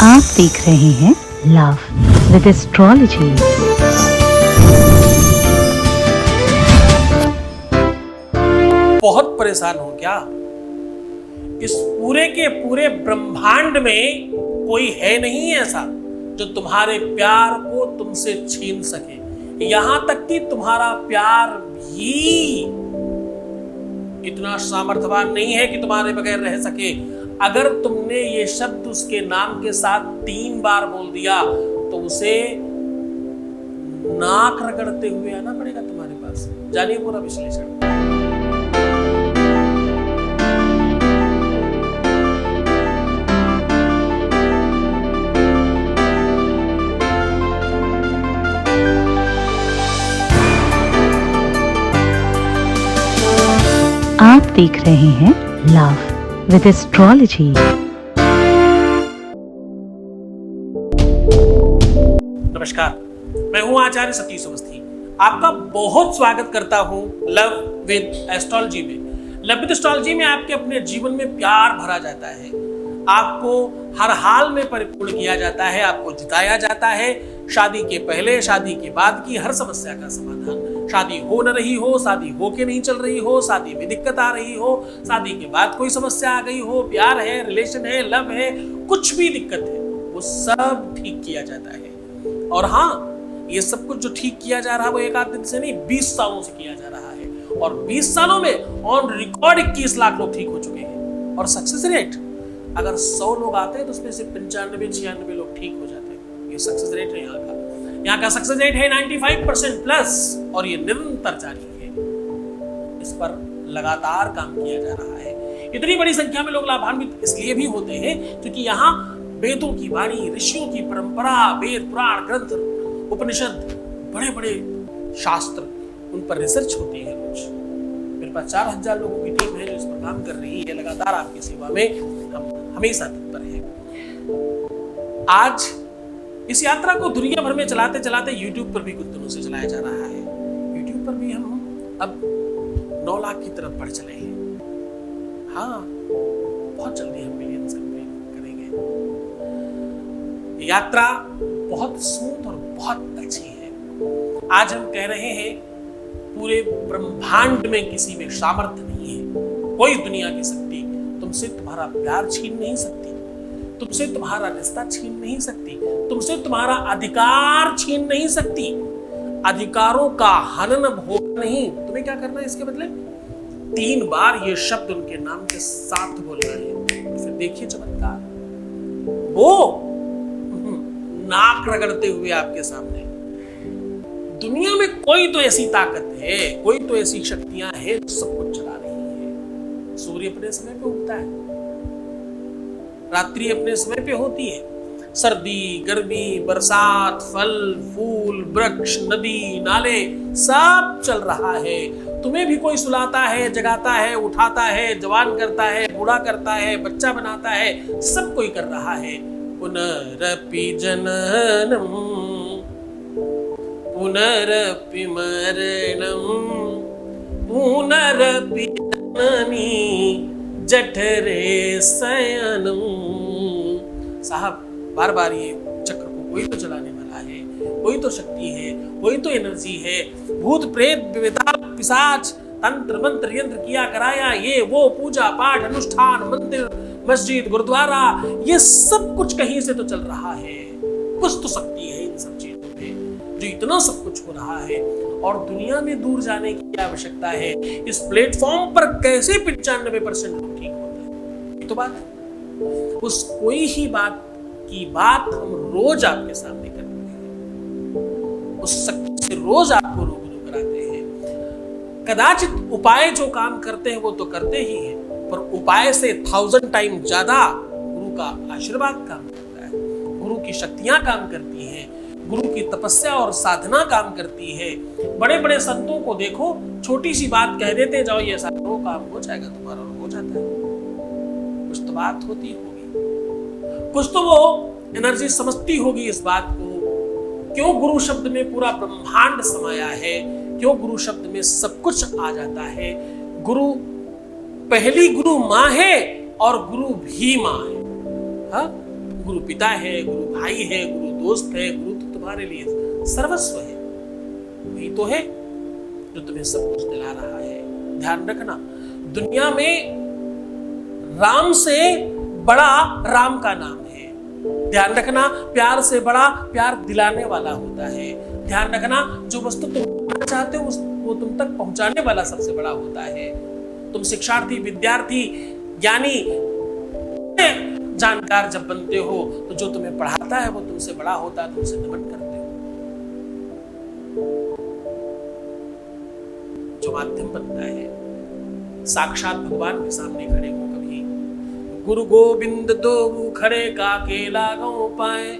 आप देख रहे हैं लव विद एस्ट्रोलॉजी। बहुत परेशान हो क्या? इस पूरे के पूरे ब्रह्मांड में कोई है नहीं ऐसा जो तुम्हारे प्यार को तुमसे छीन सके। यहां तक कि तुम्हारा प्यार भी इतना सामर्थ्यवान नहीं है कि तुम्हारे बगैर रह सके। अगर तुमने ये शब्द उसके नाम के साथ 3 बार बोल दिया तो उसे नाक रगड़ते हुए आना पड़ेगा तुम्हारे पास। जानिए पूरा विश्लेषण। आप देख रहे हैं लव विद एस्ट्रोलॉजी। नमस्कार, मैं हूं आचार्य सतीश अवस्थी। आपका बहुत स्वागत करता हूं लव विद एस्ट्रोलॉजी में। लव विद एस्ट्रोलॉजी में आपके अपने जीवन में प्यार भरा जाता है, आपको हर हाल में परिपूर्ण किया जाता है, आपको जिताया जाता है। शादी के पहले, शादी के बाद की हर समस्या का समाधान। शादी हो न रही हो, शादी हो के नहीं चल रही हो, शादी में दिक्कत आ रही हो, शादी के बाद कोई समस्या आ गई हो, प्यार है, रिलेशन है, लव है, कुछ भी दिक्कत है, वो सब ठीक किया जाता है। और हाँ, ये सब कुछ जो ठीक किया जा रहा है वो एक आध दिन से नहीं, 20 सालों से किया जा रहा है। और 20 सालों में ऑन रिकॉर्ड 21 लाख लोग ठीक हो चुके हैं। और सक्सेस रेट, अगर 100 लोग आते हैं तो उसमें से 95-96 लोग ठीक हो जाते हैं। ये सक्सेस रेट है यहाँ का सक्सेस रेट है 95% प्लस, और ये निरंतर जारी है। इस पर लगातार काम किया जा रहा है। इतनी बड़ी संख्या में लोग लाभान्वित इसलिए भी होते हैं क्योंकि यहाँ वेदों की वाणी, ऋषियों की परंपरा, वेद पुराण ग्रंथ, उपनिषद, बड़े बड़े शास्त्र, उन पर रिसर्च होती है रोज। मेरे पास 4000 लोगों की टीम है जो इस पर काम कर रही है। लगातार आपकी सेवा में हम हमेशा तत्पर हैं। आज इस यात्रा को दुनिया भर में चलाते चलाते YouTube पर भी कुछ दिनों से चलाया जा रहा है। YouTube पर भी हम अब 9 लाख की तरफ बढ़ चले हैं। हाँ, बहुत जल्दी हम मिलियंस करेंगे। यात्रा बहुत स्मूथ और बहुत अच्छी है। आज हम कह रहे हैं पूरे ब्रह्मांड में किसी में सामर्थ्य नहीं है, कोई दुनिया की शक्ति तुमसे तुम्हारा प्यार छीन नहीं सकती, तुमसे तुम्हारा रिश्ता छीन नहीं सकती, तुमसे तुम्हारा अधिकार छीन नहीं सकती। अधिकारों का हनन भोग नहीं। तुम्हें क्या करना है इसके बदले? 3 बार ये शब्द उनके नाम के साथ बोलना है। फिर देखिए चमत्कार, वो नाक रगड़ते हुए आपके सामने। दुनिया में कोई तो ऐसी ताकत है, कोई तो ऐसी शक्तियां हैं जो सब कुछ चला रही है। सूर्य अपने समय पे उगता है, रात्रि अपने समय पे होती है। सर्दी, गर्मी, बरसात, फल फूल, वृक्ष, नदी, नाले, सब चल रहा है। तुम्हें भी कोई सुलाता है, जगाता है, उठाता है, जवान करता है, बूढ़ा करता है, बच्चा बनाता है, सब कोई कर रहा है। पुनरपि जननम पुनरपि मरणम पुनरपि जननी जठरे शयनम। साहब, बार बार ये चक्र को कोई तो चलाने वाला है, कोई तो शक्ति है, कोई तो एनर्जी है। भूत प्रेत विताल पिशाच तंत्र मंत्र यंत्र किया कराया, ये वो पूजा पाठ अनुष्ठान, मंदिर मस्जिद गुरुद्वारा, ये सब कुछ कहीं से तो चल रहा है। कुछ तो शक्ति है इन सब चीजों में जो इतना सब कुछ हो रहा है। और दुनिया में दूर जाने की आवश्यकता है। इस प्लेटफॉर्म पर कैसे 95% लोग ठीक होते हैं? तो बात है, उस कोई ही बात की बात हम रोज आपके सामने करते हैं। उस शक्ति से रोज आपको रूबरू कराते हैं। कदाचित उपाय जो काम करते हैं वो तो करते ही हैं, पर उपाय से 1000 टाइम ज्यादा गुरु का आशीर्वाद काम करता है, गुरु की शक्तियां काम करती हैं, गुरु की तपस्या और साधना काम करती है। बड़े बड़े संतों को देखो, छोटी सी बात कह देते जाओ, ये ऐसा करो काम हो जाएगा तुम्हारा, और हो जाता है। कुछ तो बात होती होगी, कुछ तो वो एनर्जी समझती होगी इस बात को। क्यों गुरु शब्द में पूरा ब्रह्मांड समाया है, क्यों गुरु शब्द में सब कुछ आ जाता है। गुरु, पहली गुरु माँ है और गुरु भी माँ है। हाँ, गुरु पिता है, गुरु भाई है, गुरु दोस्त है, गुरु तो तुम्हारे लिए सर्वस्व है। वही तो है जो तुम्हें सब कुछ दिला रहा है। ध्यान रखना, दुनिया में राम से बड़ा राम का नाम है। ध्यान रखना, प्यार से बड़ा प्यार दिलाने वाला होता है। ध्यान रखना, जो वस्तु तुम चाहते हो वो तुम तक पहुंचाने वाला सबसे बड़ा होता है। तुम शिक्षार्थी, विद्यार्थी, ज्ञानी, जानकार जब बनते हो तो जो तुम्हें पढ़ाता है वो तुमसे बड़ा होता है, तुमसे नमन करते हो। जो माध्यम बनता है, साक्षात भगवान के सामने खड़े हो कभी गुरु गोविंद दो खड़े का केला गौ पाए,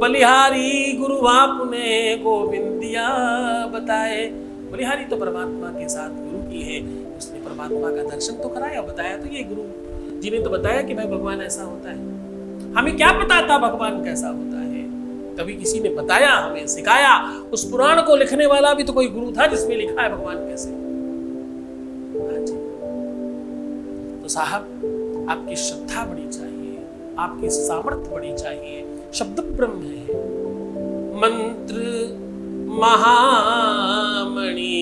बलिहारी गुरु आपने गोविंदिया बताए। बलिहारी तो परमात्मा के साथ गुरु की है, उसने परमात्मा का दर्शन तो कराया, बताया तो ये गुरु जी ने तो बताया कि भाई भगवान ऐसा होता है। हमें क्या पता था भगवान कैसा होता है? कभी किसी ने बताया, हमें सिखाया। उस पुराण को लिखने वाला भी तो कोई गुरु था जिसमें लिखा है भगवान कैसे। तो साहब, आपकी श्रद्धा बड़ी चाहिए, आपकी सामर्थ्य बड़ी चाहिए। शब्द ब्रह्म है, मंत्र महामणि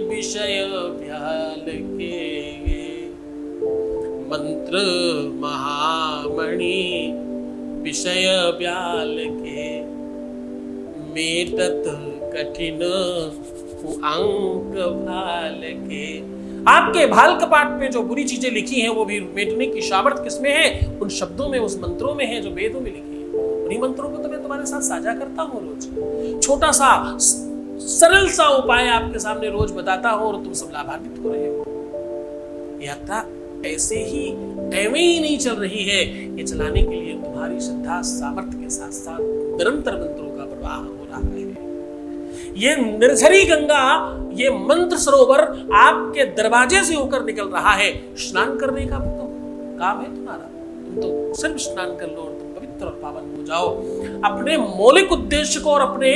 विषय भ्याल के, मंत्र महामणि विषय ब्याल के, मेटत कठिन अंक भाल के। आपके भाल कपाट में जो बुरी चीजें लिखी हैं वो भी मेटने की सामर्थ्य किसमें है? उन शब्दों में, उस मंत्रों में है जो वेदों में लिखी है। उन्हीं मंत्रों को तो मैं तुम्हारे साथ साझा करता हूँ रोज। छोटा सा सरल सा उपाय आपके सामने रोज बताता हूँ और तुम सब लाभान्वित हो रहे हो। यात्रा ऐसे ही एवं ही नहीं चल रही है, ये चलाने के लिए तुम्हारी श्रद्धा सामर्थ्य के साथ साथ निरंतर मंत्रों का प्रवाह हो रहा है। ये निर्झरी गंगा, ये मंत्र सरोवर आपके दरवाजे से होकर निकल रहा है। स्नान करने का तो काम है तुम्हारा, तुम तो सिर्फ स्नान कर लो और तुम पवित्र और पावन हो जाओ। अपने मौलिक उद्देश्य को और अपने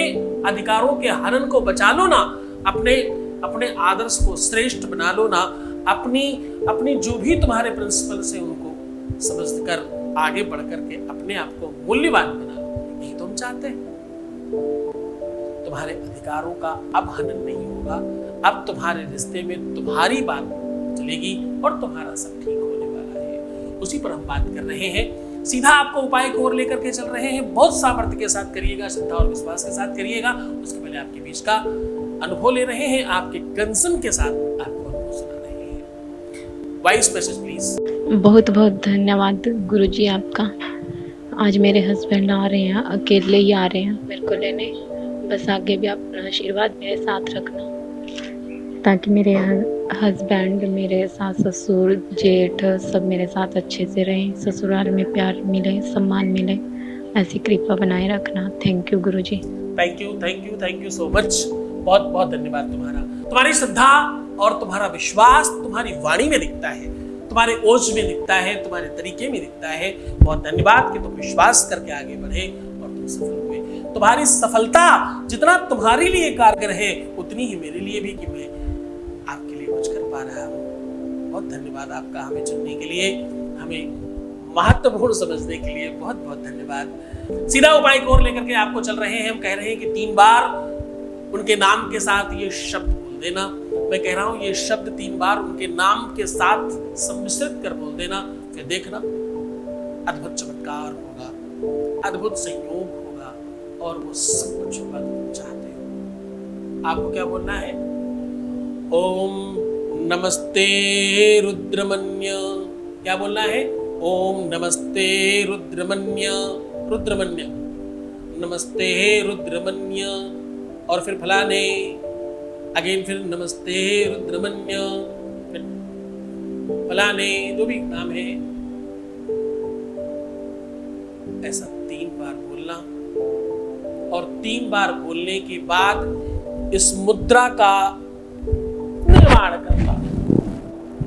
अधिकारों के हनन को बचा लो ना, अपने आदर्श को श्रेष्ठ बना लो ना, अपनी जो भी तुम्हारे प्रिंसिपल से उनको समझकर आगे बढ़ करके अपने आप को मूल्यवान बना लो। यही तुम चाहते हैं। तुम्हारे अधिकारों का अब हनन नहीं होगा। अब तुम्हारे रिश्ते में तुम्हारी बात चलेगी और तुम्हारा सब ठीक होने वाला है। उसी पर हम बात कर रहे हैं। सीधा आपको उपाय को और लेकर के चल रहे हैं। बहुत सामर्थ्य के साथ करिएगा, श्रद्धा और विश्वास के साथ करिएगा। उसके पहले आपके बीच का अनुभव ले रहे हैं, आपके कंसर्न के साथ आपको अनुभव सुना रहे हैं। Voice message please. बहुत बहुत धन्यवाद गुरुजी आपका। आज मेरे हस्बैंड आ रहे हैं, अकेले ही आ रहे हैं मेरे को लेने। बस आगे भी अपना आशीर्वाद मेरे साथ रखना, ताकि मेरे हस्बैंड, मेरे सास ससुर, जेठ सब मेरे साथ अच्छे से रहें, ससुराल में प्यार मिले, सम्मान मिले, ऐसी कृपा बनाए रखना। Thank you Guruji. Thank you so much. बहुत बहुत धन्यवाद तुम्हारा। तुम्हारी श्रद्धा और तुम्हारा विश्वास तुम्हारी वाणी में दिखता है, तुम्हारे ओज में दिखता है, तुम्हारे तरीके में दिखता है। बहुत धन्यवाद कि तुम विश्वास करके आगे बढ़े और तुम सफल हुए। तुम्हारी सफलता जितना तुम्हारे लिए कारगर है उतनी ही मेरे लिए भी, कि मैं आपके लिए कुछ कर पा रहा हूँ। बहुत धन्यवाद आपका हमें चुनने के लिए, हमें महत्वपूर्ण समझने के लिए। बहुत बहुत धन्यवाद। सीधा उपाय को और लेकर के आपको चल रहे हैं। हम कह रहे हैं कि 3 बार उनके नाम के साथ ये शब्द बोल देना। मैं कह रहा हूं ये शब्द 3 बार उनके नाम के साथ सम्मिश्रित कर बोल देना। फिर देखना अद्भुत चमत्कार होगा, अद्भुत संयोग होगा और वो सब कुछ होगा जो तुम चाहते हो। आपको क्या बोलना है? ओम नमस्ते रुद्रमन्य। क्या बोलना है? ओम नमस्ते रुद्रमन्य, रुद्रमन्य, नमस्ते रुद्रमन्य। और फिर फलाने, अगेन फिर नमस्ते रुद्रमन्य, फिर फलाने, जो भी नाम है, ऐसा 3 बार बोलना। और 3 बार बोलने के बाद इस मुद्रा का निर्माण करना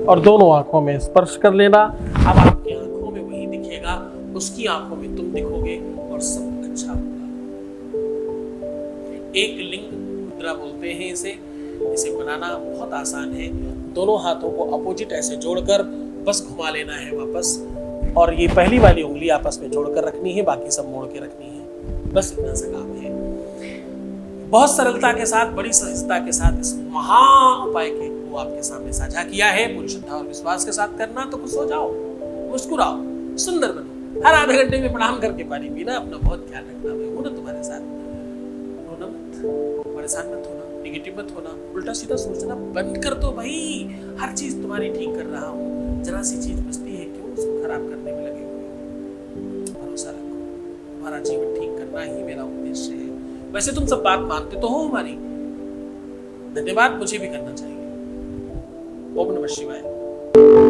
और दोनों आंखों में स्पर्श कर लेना। अब आपकी आंखों में वही दिखेगा, उसकी आंखों में तुम दिखोगे और सब अच्छा होगा। एक लिंग मुद्रा बोलते हैं इसे बनाना बहुत आसान है। दोनों हाथों को अपोजिट ऐसे जोड़कर बस घुमा लेना है वापस। और ये पहली वाली उंगली आपस में जोड़कर रखनी है, बाकी सब मोड़ के रखनी है। बस इतना सा काम है। बहुत सरलता के साथ, बड़ी सहजता के साथ इस महा उपाय के वो आपके सामने साझा किया है। पूरी श्रद्धा और विश्वास के साथ करना, तो खुश हो जाओ, मुस्कुराओ, सुंदर बनो। हर आधे घंटे में प्रणाम करके पानी पीना, अपना बहुत ख्याल रखना। मैं हूं ना तुम्हारे साथ। रोना मत, परेशान मत होना, निगेटिव मत होना, उल्टा सीधा सोचना बंद कर दो भाई। हर चीज तुम्हारी ठीक कर रहा हूँ। जरा सी चीज बचती है, क्यों उसको खराब करने में लगे हुए हो? भरोसा रखो, तुम्हारा जीवन ठीक करना ही मेरा उद्देश्य है। वैसे तुम सब बात मानते तो हो हमारी, धन्यवाद मुझे भी करना चाहिए। ओम नमः शिवाय।